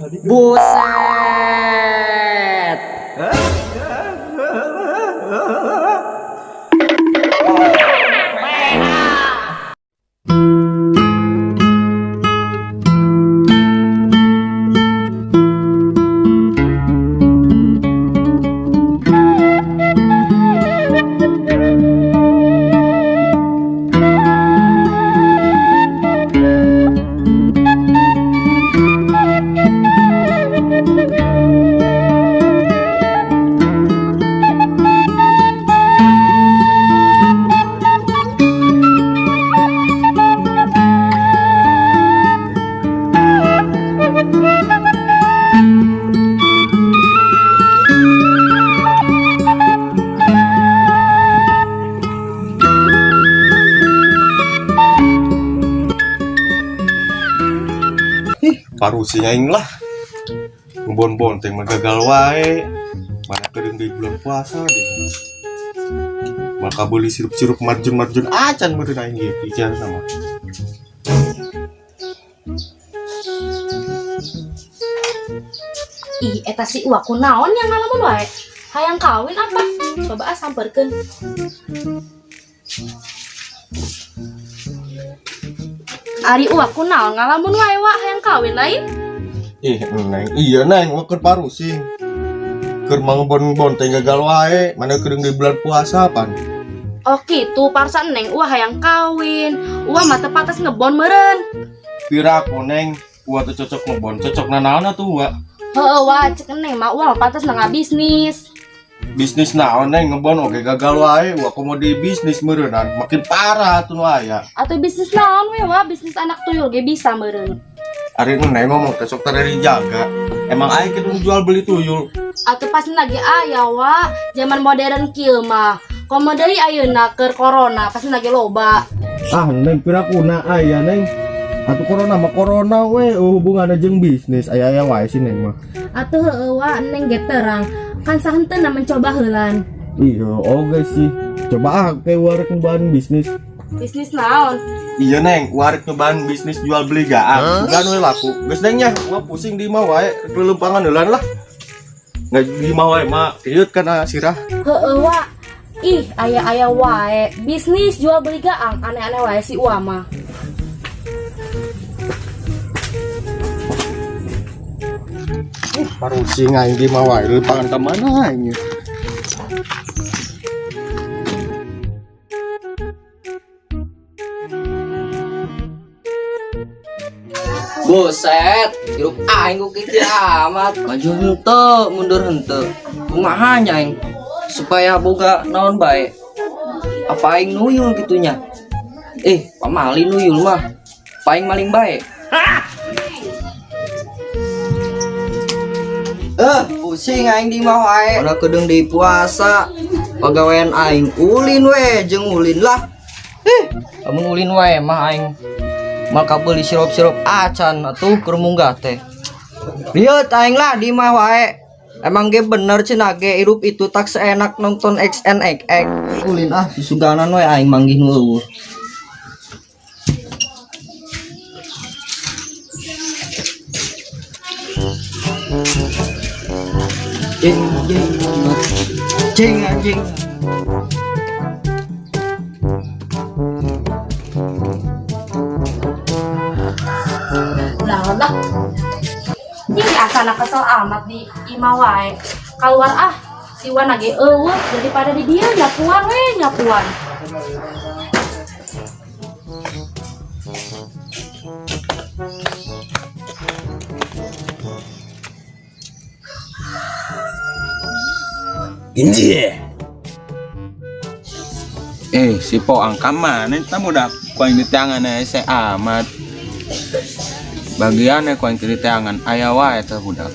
Buset. Parusi aing lah ngebon-bon teh gagal wae mana kering di bulan puasa deh maka beli sirup-sirup marjun acan meureun aing ge pikiran sama Ih, eta si Uwa kunaon yang ngalamun wae? Hayang kawin apa? Coba samperkeun. Ari Uwa kunaon ngalamun wae wa hayang kawin lain? neng iya neng mau keur parusi keur mangebon-bon teh gagal wae mana kering di bulan puasa pan Oh kitu, parsa neng Uwa hayang kawin. Uwa mah teu pates ngebon meureun. piraku neng gua teh cocok ngebon cocok nanaon atuh wa Heueuh wa cek neng mah Uwa mah pates nangga bisnis. bisnis naon neng ngebon oge gagal wae wa komo di bisnis meureunan makin parah atuh aya Atuh bisnis naon we wa? Bisnis anak tuyul ge bisa meureun. hari ini neng ngomong teh sok tara dijaga emang aya kitu jual beli tuyul Atuh pasti lagi aya wa, zaman modern kieu mah. Komo deui ayeuna keur corona pasti lagi loba. neng pirakuna aya neng atuh corona mah corona we hubunganna jeung bisnis aya wae sih neng mah Atuh heueuh wa neng ge terang. Kan sahenteuna mencoba heulan. iya oge sih coba ke warek nyobain bisnis Bisnis naon? iya neng warek nyobaan bisnis jual beli gaang bukan we laku geus neng nya mah pusing di mah wae kelumpangan heulan lah nggak di mah wae mah ieu kana sirah Heueuh wa. Ih, aya wae. Bisnis jual beli gaang aneh-aneh wae si Uwa mah. parusi aing di mah wae leupangan ka mana aing Buset, hirup aing ku kitu amat. Maju henteu, mundur henteu. Kumaha nya aing supaya boga naon bae. Apa aing nuyul kitunya? Pamali nuyul mah. Paing maling bae. Pusing aing di mah wae. Mana kedeung di puasa. Pagawean aing ulin we jeung ulin lah. Lamun ulin wae mah aing maka beli sirup-sirup acan atuh keur munggah teh. Lihat aing lah di mah wae. Emang ge bener cenah ge hirup itu tak seenak nonton XNXX. Ulin susuganan we aing manggih nu eueuh. Jeng anjing. Lah. Ini asana kesel amat di imah wae. Keluar si Wan ge eueuh daripada di dia nyapuan we nyapuan. Inji. Si po ang kaman, tamu dak kuing di tangan saya amat. Bagiannya kuing di tangan aya wae teh budak.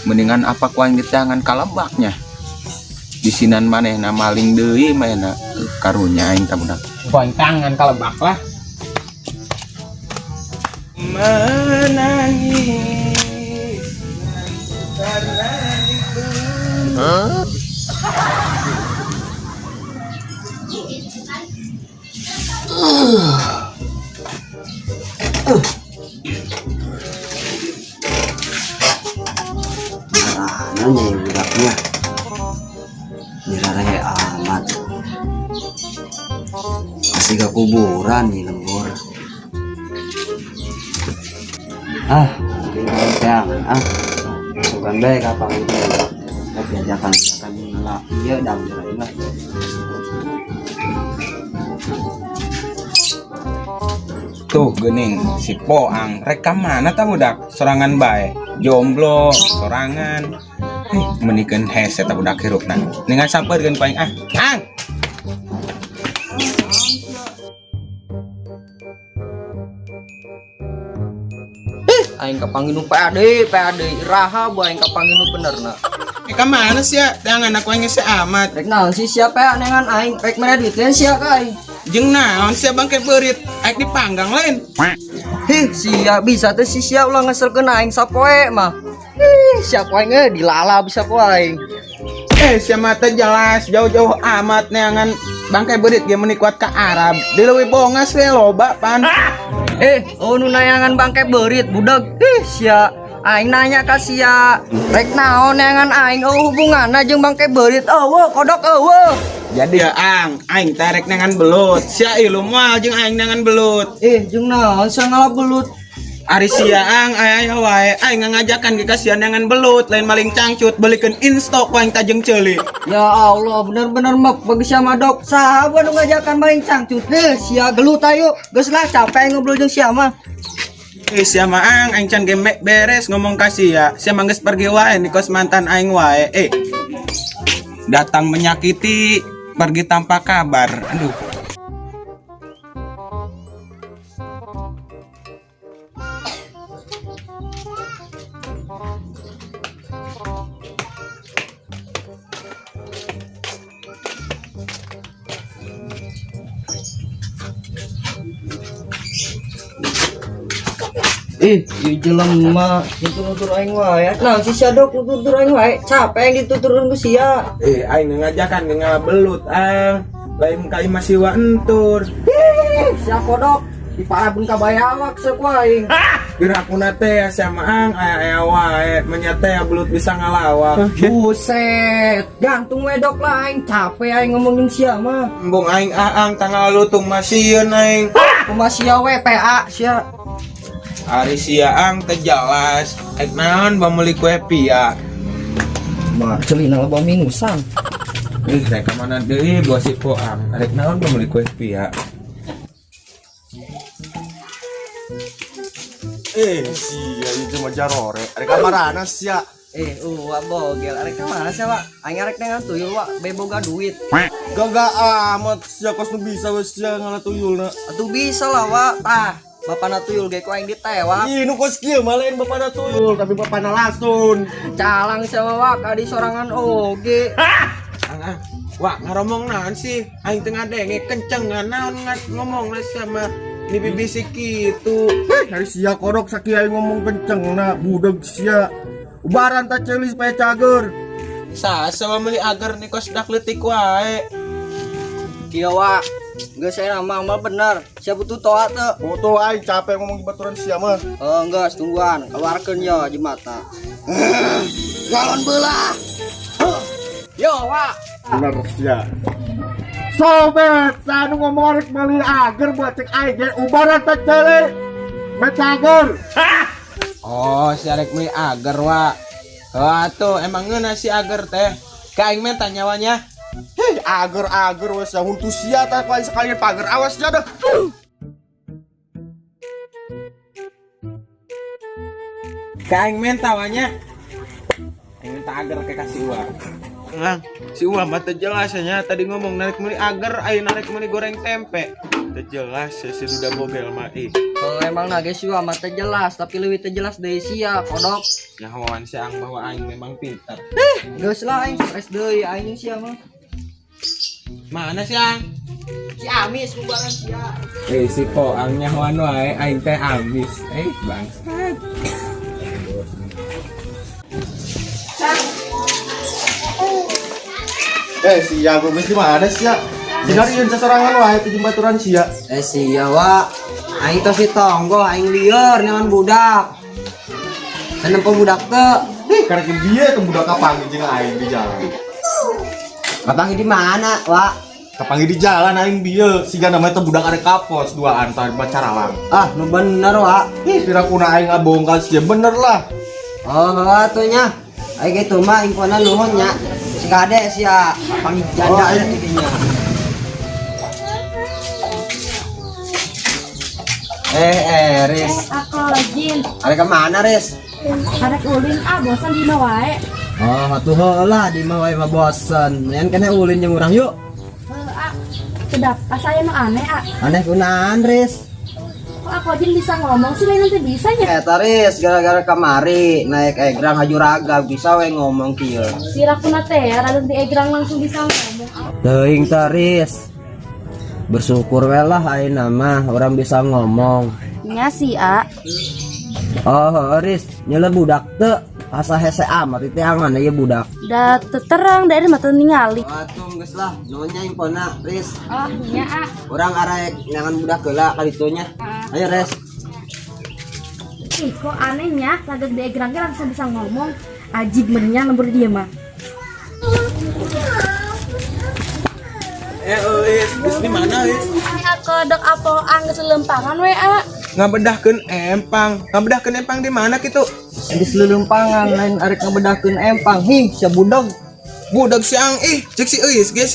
Mendingan apa kuing di tangan kalebaknya. Bisinan manehna maling deui manehna karunya aing teh budak. Kuing tangan kalebak lah. Menangis karena itu. mananya ya budaknya. Dirarahe amat. Kasih ke kuburan nih lembur. Mungkin jangan bukan baik apa itu. Tapi ajakan ngelak. Iya dam lah. Tuh gening si Poang rekam mana ta budak sorangan bae jomblo sorangan menikeun hese ta budak hirupna ningan sampeurkeun ku aing ang Aing kapanginu PAD iraha bu aing kapanginu benerna. ka mana sih ya tangan aku aing geus amat Rek naon sih siapa ya nengan aing rek mana duitnya sia ka aing. jeung naon sia bangke beurit aing dipanggang lain Sia bisa teh si sia ulah ngeselkeun aing sapoe mah. Sia ku aing dilala bisa ku aing. sia mata jelas jauh-jauh amat neangan bangke beurit ge meuni kuat ka Arab di leuwih bongas we loba pan Nu nayangan bangke beurit budak. Sia aing nanya ka sia rek naon neangan aing hubunganna jeung bangke beurit eueuh kodok eueuh. jadi ya aing tarik nengan belut sia ieu moal jeung aing nengan belut Jeung naon sia ngalah belut. ari sia aya wae aing ngajakan ke kasihan nengan belut lain maling cangcut belikeun instok ku aing tajeng ceuli Ya Allah bener-bener mah bagi sia mah dok saha nu ngajakan maling cangcut sia gelut ayo geus lah capek ngobrol jeung sia mah. sia mah aing can game beres ngomong ka sia mah geus pergi wae di kos mantan aing wae datang menyakiti pergi tanpa kabar aduh Ieu jelema nutur-nutur aing wae. Nah, si sia dok nutur aing wae. Capek yang dituturun ku sia. aing ngajakan ge ngabelut lain ka imah siwa entur Sia kodok diparabeun ka bayawak sia ku aing. gerakuna teh sia mah aya wae menyate belut bisa ngalawak Buset, gantung we dok lah aing capek aing ngomong jeung sia mah. embung aing tanggal lutung masieun aing Kumaha sia we PA sia. ari sia teh jelas naon bameli kue pia Mah celina loba minusan. rek ka mana deui bos si Poang arek naon bameli kue pia Sia itu mah jarore. Ada kamarana sia. Bogel arek ka mana sia wa? Aing arek nengan tuyul wa beboga duit. Gagak amat sia kos nu bisa we sia ngalah tuyulna. Atuh bisa lah wa. Tah, bapana tuyul ge ku aing ditewak. Ih nu kos kieu mah lain bapana tuyul tapi bapana lasun. Calang sama wa ka di sorangan oge. wah ngaromong naon sih aing teu ngadenge kenceng naon ngomong sama ni bibisi kitu Hari sia kodok sakieu aing ngomong kencengna budeg sia. Ubaran ta ceuli supaya cager. saha meuli agar nih kos dak leutik wae Kieu wa. Geus saya mah bener. Sia butuh toa teu? Foto aing capek ngomong baturan sia mah. Geus tungguan. Keluarkeun yo jimatna. Galon belah. Yo wa. Bener sia. Sobat, sanu ngomong arek meuli ager buat cek aing ge ubaran ta ceuli. Cager. oh si arek meuli agar wa tuh emang ngeuna si agar teh ka aing mah tanyawanya Hei, ager wes yang untuk sia tak lain sekalian pagar awas ya dah. ka aing mah tawanya aing minta agar ke kasih uang si uang mah teu jelas nya tadi ngomong narik meuli agar ayeuna narik meuli goreng tempe teu jelas si duda bogel mah Emang nage sih mah teh jelas tapi leuwih teh jelas deui sia kodok. nyahoan si ang bahwa aing memang pintar Geus lah aing stres deui aing sia mah. mana si ang Si Amis bubaran sia. si Poang nyahoan wae aing teh amis bangsat Sia gue mesti mana sia? Tinggal ieu sasorangan wae teh baturan sia. Sia wa. Aing tos ditonggo aing lieur nyaman budak. Sanempo budak teu. karena dia tuh budak kapangi jeung aing di jalan. Kapangi di mana, Wak? Kapangi di jalan aing bieu siga namanya teh budak arek kapos duaan tah bacaralang. Ah, nu bener, Wak. Ih, pirakuna aing ngabongkal sih bener lah. Oh, atunya. Ai gitu mah infona nuhun nya. Si kade sia panggil janda nya tidinya. Riz. Aku Jin. Are ke mana, Riz? Arek ulin bosan di wae. Oh, atuh heula di mah wae mah bosen. Mendingan kana ulin jeung urang yuk. Sedap, saya nu aneh Aneh kunaan, Riz. Kok aku Jin bisa ngomong sih lain nanti bisa ya? Riz, gara-gara kamari naik egrang hajuraga bisa we ngomong kieu. Sirakuna teh rada di egrang langsung bisa ngomong. Teuing Riz. Bersyukur we lah ayeuna mah orang bisa ngomong. Nya sih, A. Oh, Riz, nyele budak teu asa hese amat itu yang mana ya budak. Da terang dari mata ningali. Atuh geus lah, nuhunnya infona, Riz. Oh, nya A. Urang arek nyangan budak heula ka ditunya. Ayo, Riz. Ih, kok anehnya lagak di egrang langsung bisa ngomong. Ajib benernya lembur dia mah. Geus di mana, Wis? Ai aku dok apo anggeus lempangan we, A. Ngabedahkeun empang di mana kitu? Geus leuleumpangan lain arek ngabedahkeun empang. Hi, sia budak. Budak siang cek si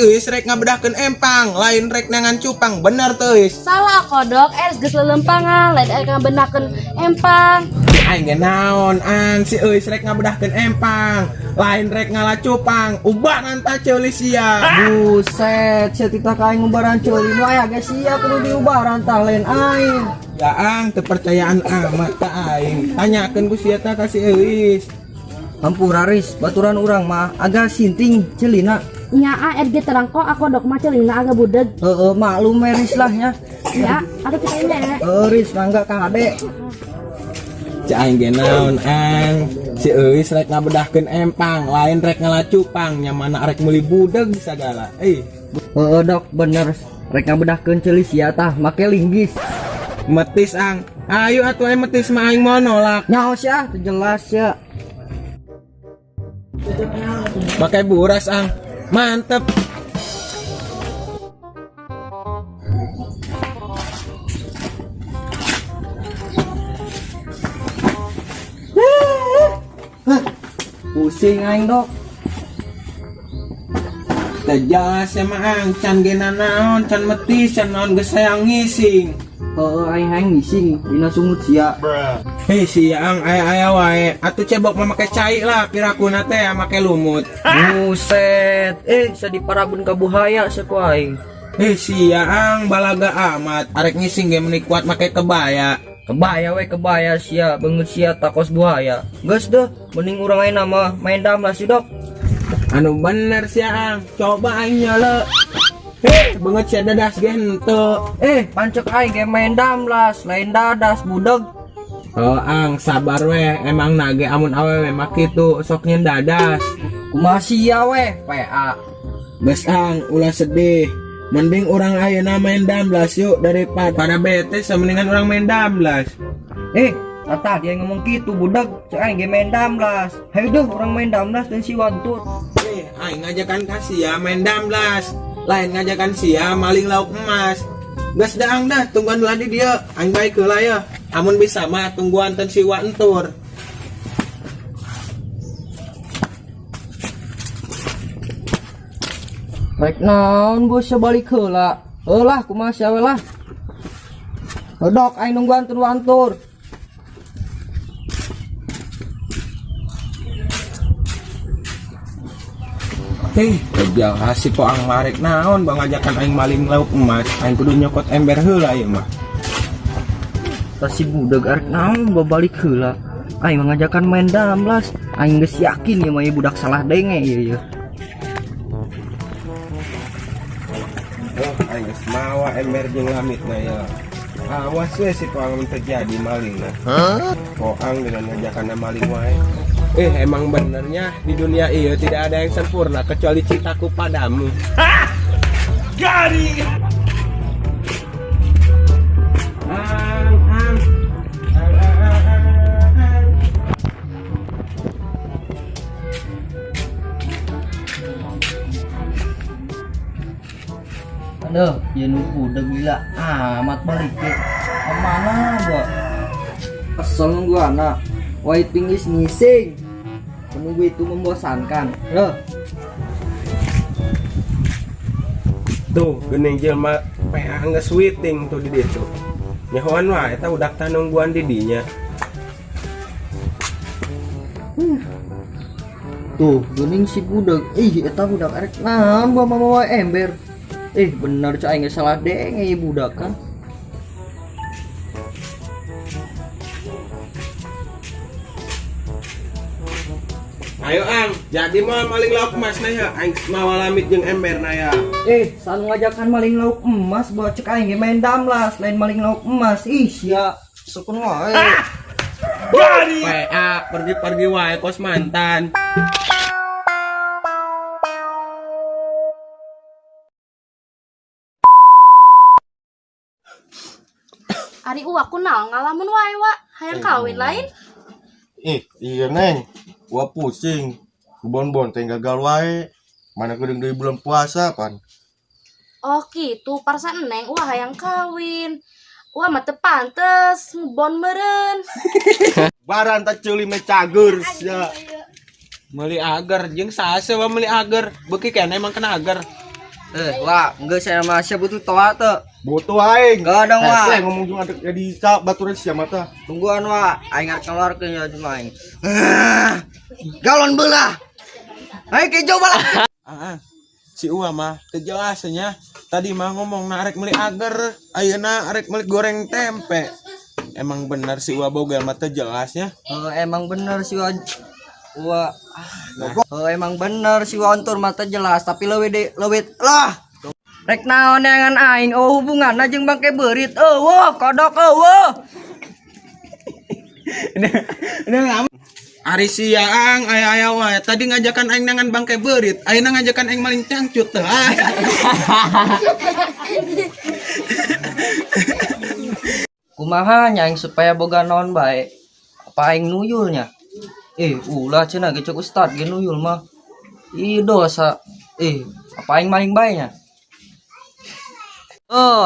Eus rek ngabedahkeun empang, lain rek nangan cupang, bener teu Eus. Salah aku dok, geus lelempangan, lain ngabenakeun empang. Aing ge naon si Eus rek ngabedahkeun empang, lain rek ngalah cupang, ubaran tah ceuli sia. Buset, sia titah ka aing ngubaran ceuli nu aya ge sia kudu diubaran tah lain aing. Ya teu percayaan amat ka aing. Tanyakeun ku sia tah ka si Eus. Hampura Riz, baturan urang mah agak sinting celina. Nya A RG terang kok aku dok mah celina agak budeg. Maklum Riz lah nya. Ya, ada kita ini. Riz mangga ka Ade. Cak aing ge naon si Eus rek ngabedahkeun empang, lain rek ngalah cupang, nya mana rek meuli budeg sagala. Dok bener, rek ngabedahkeun ceuli sia tah make linggis. Metis ayo atuh metis mah aing mau nolak. Nyaho sia, teu jelas sia. Pakai buras mantep. Pusing aing dok. Tejas ya mah can gena naon, can metis, can naon geus sayang ngising. Aing ngising dina sungut sia. Hei siang aya wae, atuh cebok mah make cai lah, pirakuna teh make lumut. Buset, sa diparabeun ka buhaya saku aing. Siang balaga amat, arek ngising ge meuni kuat make kebaya. Kebaya sia, beungeut sia takos buhaya. Geus deh, mending urang ayeuna mah main damlas si dok. Anu bener siang, coba aing nyeule. Beungeut sia dadas ge henteu. Pancek aing ge main damlas, lain dadas budeg. Sabar we, emang nage amun awewe mah kitu sok nyen dadas. Kumaha sia we, PA. Geus ulah sedih. Mending orang ayeuna main damlas yuk daripada bete mendingan orang main damlas. Tata dia ngomong gitu budeg, cek aing ge main damlas. Hayu deh orang main damlas dan si Wantur. Aing ngajakan sia main damlas. Lain ngajakan sia maling lauk emas. Geus daang dah tungguan ulah di dieu. Aing bae heula ya. Amun bisa mah tungguan ten si Wantur. Rek naon bos balik heula. Heulah kumaha sia we lah. Dok aing nungguan teu Wantur. Ejal hasih kok ang marek naon bang ngajakan aing maling lauk emas. Aing kudu nyokot ember heula ieu mah. Tas si budeg arek naon babalik heula. Aing mengajakan main damlas. Aing geus yakin ieu mah budak salah denge ieu. Aing geus mawa ember jeung lamitna ya. Awas we si koang terjadi maling nah. Koang dengan ngajakan maling wae. Emang benernya di dunia iya tidak ada yang sempurna kecuali cintaku padamu. Garing. Aduh, ya nunggu udah gila amat balik ke kemana gua? Kesel gua anak. Waiting is missing. Menunggu itu membosankan. Loh, Tuh, gening jelma PA nggak sweeting tuh di ditu. Nyahoan wae eta udah tanungguan di dinya. tuh gening si budak. Eta budak arek naon bawa mama ember. Bener cak aing salah deng budak kan. Ayo Ang, jadi mau maling lauk emas na ya, aing mau lamit jeung ember na ya. Sanu ngajakan maling lauk emas bawa cek aing ge main damlas lain maling lauk emas. Sia sukun wae. PA pergi-pergi wae kos mantan. Ari aku naon ngalamun wae wa, hayang kawin lain. Iya neng, gua pusing. Bon-bon teh gagal wae. Mana gedeng dari bulan puasa pan. Oh gitu, parsa neng wah hayang kawin. Wah mah teu pantes ngebon meureun. Baran tak ceuli me cager ya. Meuli agar jeung saha wa meuli agar. Beuki keneh emang kena agar. Wah, enggak saya masih butuh toa tuh. Butuh aing. Enggak ada wah. Ngomong jeung adek jadi sa baturan sia mata. Tungguan wah, aing arek keluar ke nya cuma aing. Galon belah. Ayo ke coba lah. Si Uwa mah teu jelas nya. Tadi mah ngomong arek meuli agar, ayeuna arek meuli goreng tempe. Emang bener si Uwa bogel mah teu jelasnya. Emang bener si emang bener si Wontur mata jelas tapi leuwih lah. Rek naon dengan aing hubunganna jeung bangke beurit. Kodok Ari siang aya wae tadi ngajakan aing nangan bangke beurit, ayeuna ngajakan aing maling cangcut teh. Kumaha nya aing supaya boga naon bae? Apa aing nuyulnya? Ulah cenah ge cek ustad ge nuyul mah. Dosa. Apa aing maling bae nya?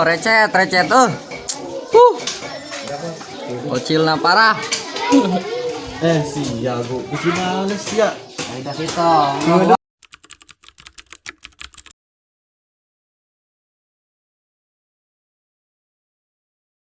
Recet. Bocilna parah. Sia gua. Gimana sia? Aida kita.